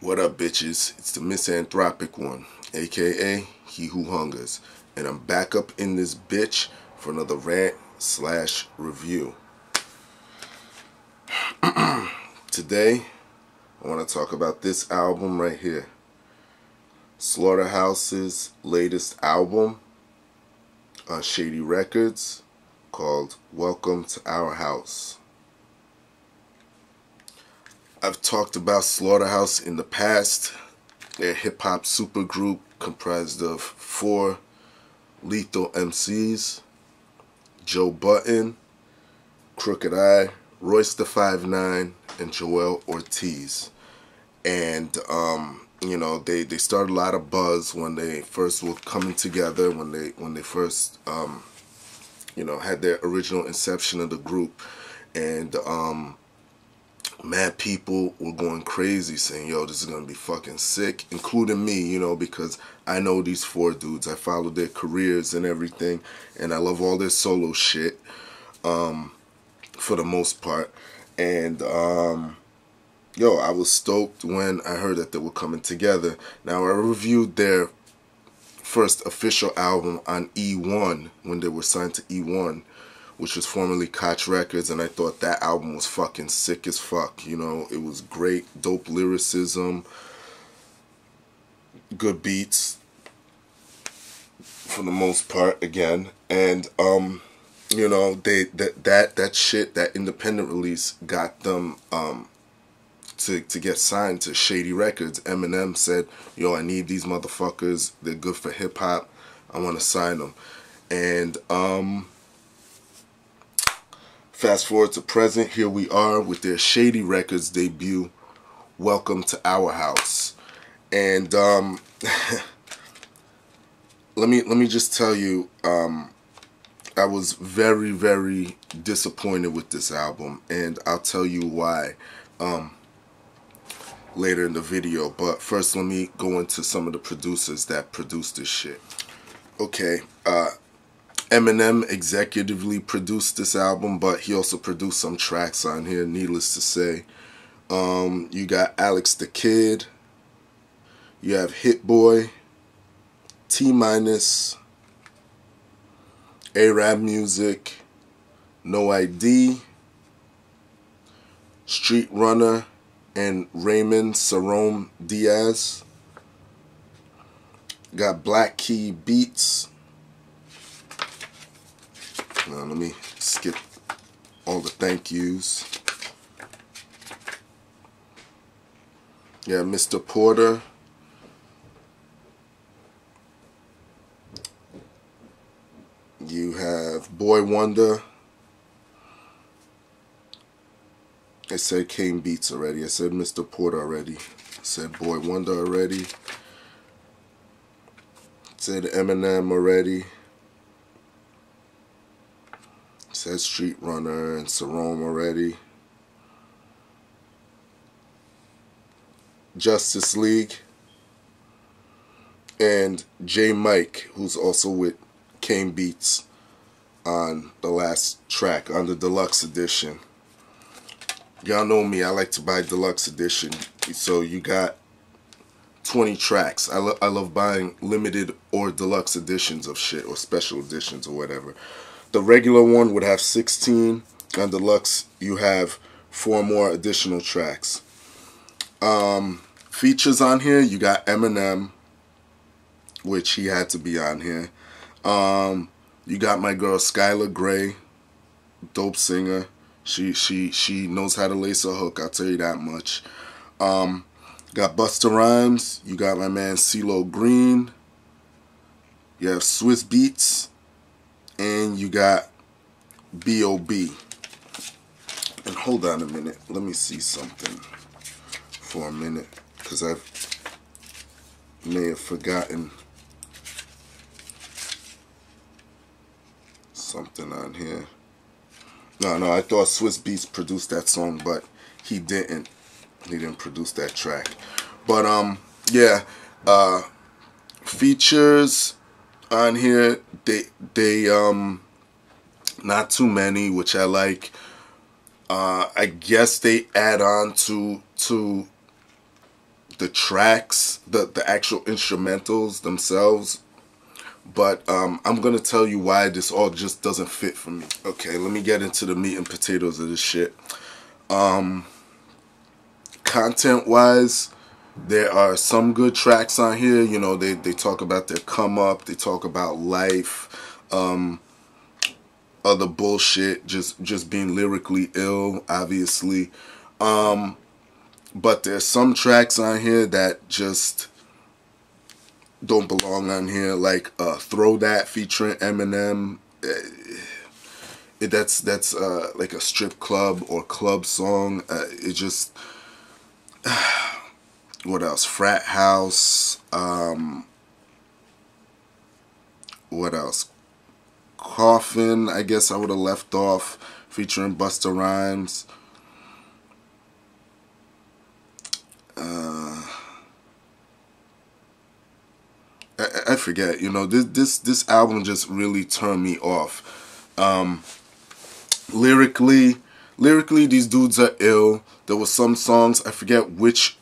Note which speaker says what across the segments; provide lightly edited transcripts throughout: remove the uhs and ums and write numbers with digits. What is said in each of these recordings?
Speaker 1: What up, bitches? It's the MisanthropikOne, aka He Who Hungers, and I'm back up in this bitch for another rant/review. Today, I want to talk about this album right here. Slaughterhouse's latest album on Shady Records called Welcome to Our House. I've talked about Slaughterhouse in the past. They're a hip-hop supergroup comprised of 4 lethal MCs: Joe Budden, Crooked I, Royce the 5'9", and Joel Ortiz. And you know, they started a lot of buzz when they first were coming together, when they first you know, had their original inception of the group. And mad people were going crazy saying, yo, this is gonna be fucking sick, including me, you know, because I know these 4 dudes. I followed their careers and everything, and I love all their solo shit for the most part. And yo, I was stoked when I heard that they were coming together. Now, I reviewed their first official album on E1 when they were signed to E1, which was formerly Koch Records, and I thought that album was fucking sick as fuck. You know, it was great, dope lyricism, good beats for the most part again. And you know, that shit, that independent release got them to get signed to Shady Records. Eminem said, yo, I need these motherfuckers, they're good for hip hop, I want to sign them. And fast forward to present, here we are with their Shady Records debut, Welcome to Our House. And let me just tell you, I was very, very disappointed with this album, and I'll tell you why later in the video. But first, let me go into some of the producers that produced this shit. Okay, Eminem executively produced this album, but he also produced some tracks on here, needless to say. You got Alex the Kid, you have Hit Boy, T-Minus, A-Rap Music, No ID, Street Runner, and Raymond Sarome Diaz. Got Black Key Beats. Now let me skip all the thank yous. Yeah, Mr. Porter. You have Boy Wonder. I said Kane Beats already. I said Mr. Porter already. I said Boy Wonder already. I said Eminem already. I said Street Runner and Sarome already. Justice League. And J Mike, who's also with Kane Beats on the last track, on the deluxe edition. Y'all know me, I like to buy deluxe edition. So you got 20 tracks. I love buying limited or deluxe editions of shit, or special editions or whatever. The regular one would have 16. On deluxe, you have 4 more additional tracks. Features on here, you got Eminem, which he had to be on here. You got my girl Skylar Grey, dope singer. She knows how to lace a hook, I'll tell you that much. Got Busta Rhymes. You got my man Cee-Lo Green. You have Swiss Beats. And you got B.O.B. And hold on a minute. Let me see something for a minute, because I may have forgotten something on here. No, I thought Swiss Beats produced that song, but he didn't. He didn't produce that track. But yeah, features on here, they not too many, which I like. I guess they add on to the tracks, the actual instrumentals themselves. But I'm gonna tell you why this all just doesn't fit for me. Okay, let me get into the meat and potatoes of this shit. Content wise, there are some good tracks on here. You know, they talk about their come up, they talk about life, other bullshit, just being lyrically ill, obviously. But there's some tracks on here that just don't belong on here, like Throw That featuring Eminem. That's like a strip club or club song. It just what else? Frat House. What else? Coffin, I guess I would have left off, featuring Busta Rhymes. I forget. You know, this album just really turned me off. Lyrically, these dudes are ill. There were some songs, I forget which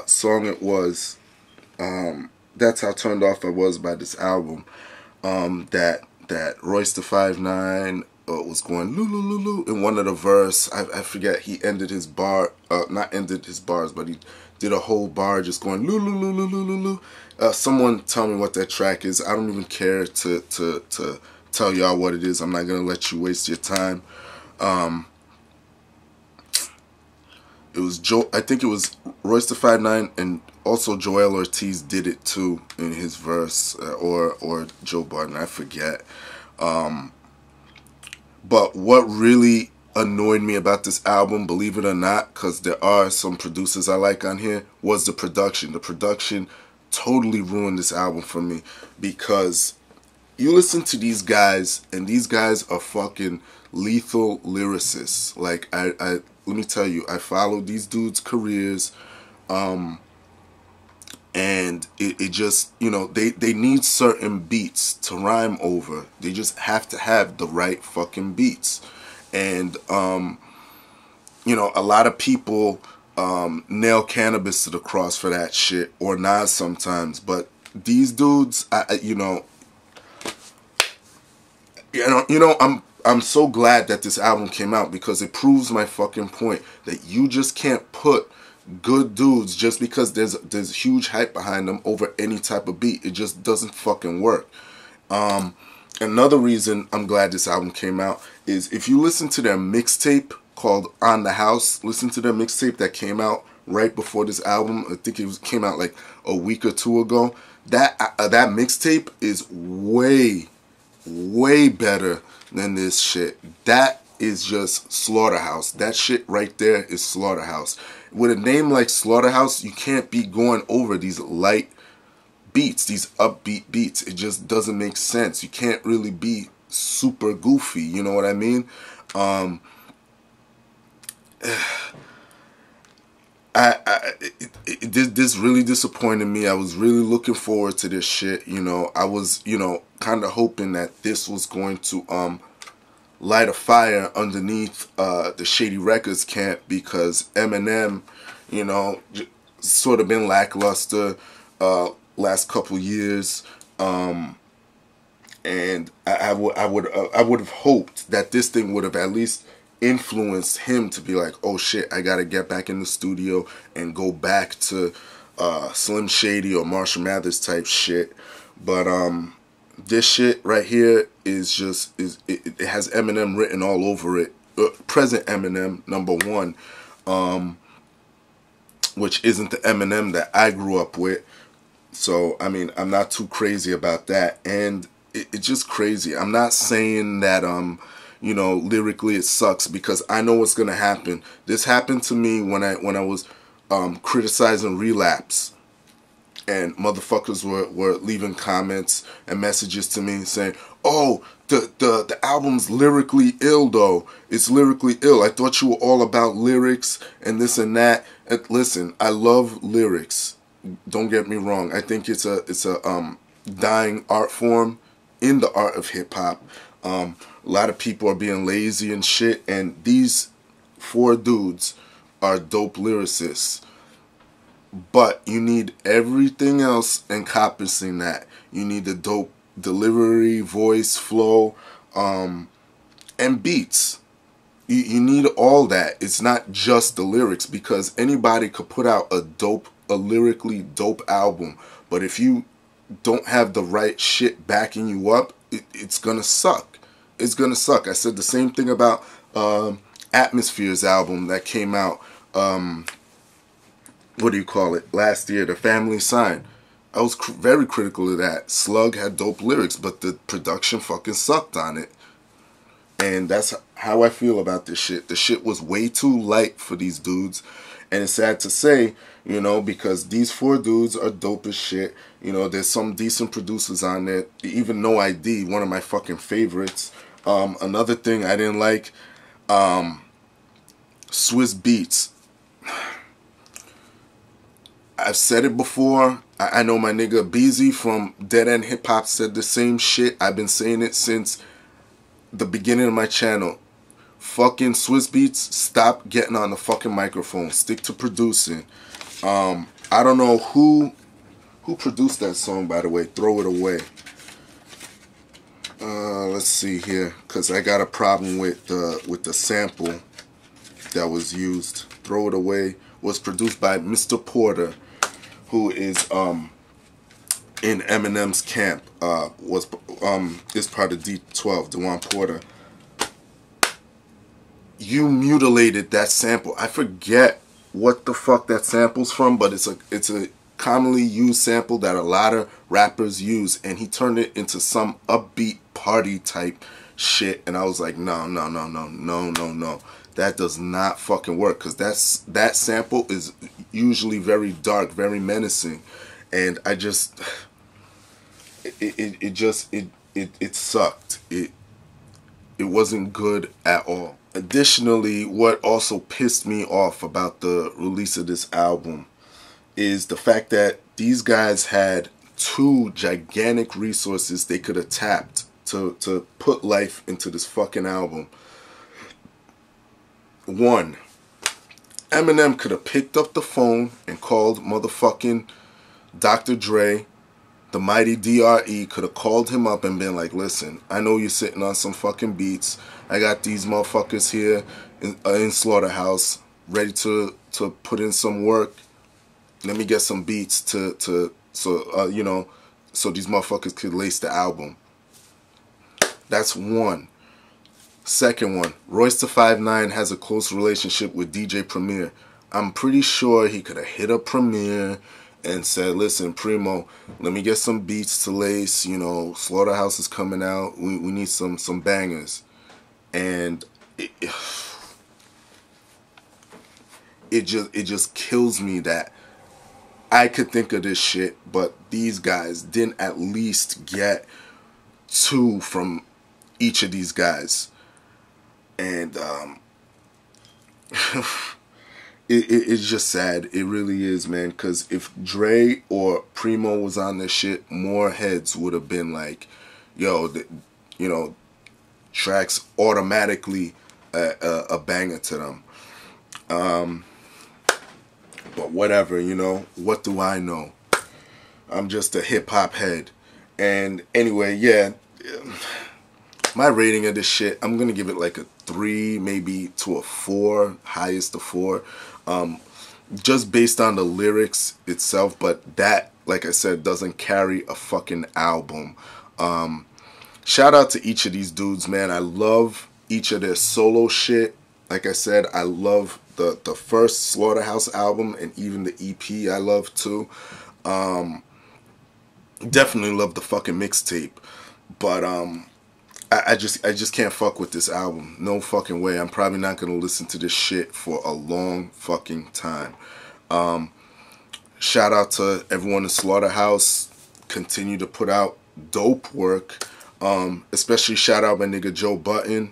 Speaker 1: song it was. That's how turned off I was by this album. That Royce the 5'9" was going loo loo loo loo in one of the verse. I forget, he ended his bar, not ended his bars, but he did a whole bar just going loo loo loo loo loo loo loo. Someone tell me what that track is. I don't even care to tell y'all what it is. I'm not gonna let you waste your time. It was I think it was Royce the 5'9", and also Joel Ortiz did it too in his verse, or Joe Budden, I forget. But what really annoyed me about this album, believe it or not, because there are some producers I like on here, was the production. The production totally ruined this album for me, because you listen to these guys, and these guys are fucking lethal lyricists. Like, I let me tell you, I followed these dudes' careers, and it just, you know, they need certain beats to rhyme over. They just have to have the right fucking beats. And, you know, a lot of people nail Cannabis to the cross for that shit, or Nas sometimes, but these dudes, I'm so glad that this album came out, because it proves my fucking point that you just can't put good dudes just because there's huge hype behind them over any type of beat. It just doesn't fucking work. Another reason I'm glad this album came out is if you listen to their mixtape called On the House, listen to their mixtape that came out right before this album. I think it came out like a week or two ago. That mixtape is way better than this shit. That is just Slaughterhouse. That shit right there is Slaughterhouse. With a name like Slaughterhouse, you can't be going over these light beats, these upbeat beats. It just doesn't make sense. You can't really be super goofy, you know what I mean? This really disappointed me. I was really looking forward to this shit. You know, I was, kind of hoping that this was going to light a fire underneath the Shady Records camp, because Eminem, sort of been lackluster last couple years, and I would have hoped that this thing would have at least influenced him to be like, oh shit, I gotta get back in the studio and go back to Slim Shady or Marshall Mathers type shit. But this shit right here is just it has Eminem written all over it. Present Eminem, #1, which isn't the Eminem that I grew up with. So I mean, I'm not too crazy about that, and it's just crazy. I'm not saying that lyrically it sucks, because I know what's gonna happen. This happened to me when I was criticizing Relapse. and motherfuckers were leaving comments and messages to me saying, "Oh, the album's lyrically ill though. It's lyrically ill. I thought you were all about lyrics and this and that." And listen, I love lyrics. Don't get me wrong. I think it's a dying art form in the art of hip hop. A lot of people are being lazy and shit, and these four dudes are dope lyricists. But you need everything else encompassing that. You need the dope delivery, voice, flow, and beats. You need all that. It's not just the lyrics, because anybody could put out a lyrically dope album. But if you don't have the right shit backing you up, it's gonna suck. It's gonna suck. I said the same thing about Atmosphere's album that came out, what do you call it, last year, The Family Sign. I was very critical of that. Slug had dope lyrics, but the production fucking sucked on it. And that's how I feel about this shit. The shit was way too light for these dudes. And it's sad to say, you know, because these four dudes are dope as shit. You know, there's some decent producers on there. Even No ID, one of my fucking favorites. Another thing I didn't like, Swiss Beats. I've said it before. I know my nigga Beezy from Dead End Hip Hop said the same shit. I've been saying it since the beginning of my channel. Fucking Swiss Beats, stop getting on the fucking microphone. Stick to producing. I don't know who produced that song, by the way. Throw It Away. Let's see here, cause I got a problem with the sample that was used. Throw It Away was produced by Mr. Porter, who is in Eminem's camp. Is part of D12, Dewan Porter. You mutilated that sample. I forget what the fuck that sample's from, but it's a commonly used sample that a lot of rappers use, and he turned it into some upbeat party type shit, and I was like, no. That does not fucking work, because that sample is usually very dark, very menacing, and I just it sucked. It wasn't good at all. Additionally, what also pissed me off about the release of this album is the fact that these guys had two gigantic resources they could have tapped to put life into this fucking album. One, Eminem could have picked up the phone and called motherfucking Dr. Dre, the mighty DRE, could have called him up and been like, listen, I know you're sitting on some fucking beats. I got these motherfuckers here in Slaughterhouse ready to put in some work. Let me get some beats so these motherfuckers could lace the album. That's one. Second one, Royce da 5'9" has a close relationship with DJ Premier. I'm pretty sure he could have hit up Premier and said, listen, Primo, let me get some beats to lace. You know, Slaughterhouse is coming out. We need some bangers. And it just kills me that I could think of this shit, but these guys didn't at least get two from each of these guys. And it's just sad. It really is, man. Because if Dre or Primo was on this shit, more heads would have been like, yo, tracks automatically a banger to them. But whatever, what do I know? I'm just a hip-hop head. And anyway, yeah, my rating of this shit, I'm going to give it like a 3, maybe to a 4, highest of 4. Just based on the lyrics itself, but that, like I said, doesn't carry a fucking album. Shout out to each of these dudes, man. I love each of their solo shit. Like I said, I love the first Slaughterhouse album, and even the EP I love too. Definitely love the fucking mixtape, but I just can't fuck with this album. No fucking way. I'm probably not gonna listen to this shit for a long fucking time. Shout out to everyone in Slaughterhouse. Continue to put out dope work. Especially shout out my nigga Joe Button.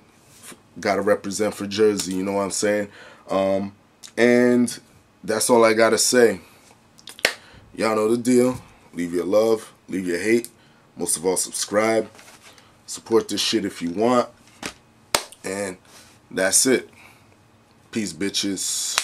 Speaker 1: Gotta represent for Jersey, you know what I'm saying? And that's all I gotta say. Y'all know the deal. Leave your love, leave your hate. Most of all, subscribe. Support this shit if you want. And that's it. Peace, bitches.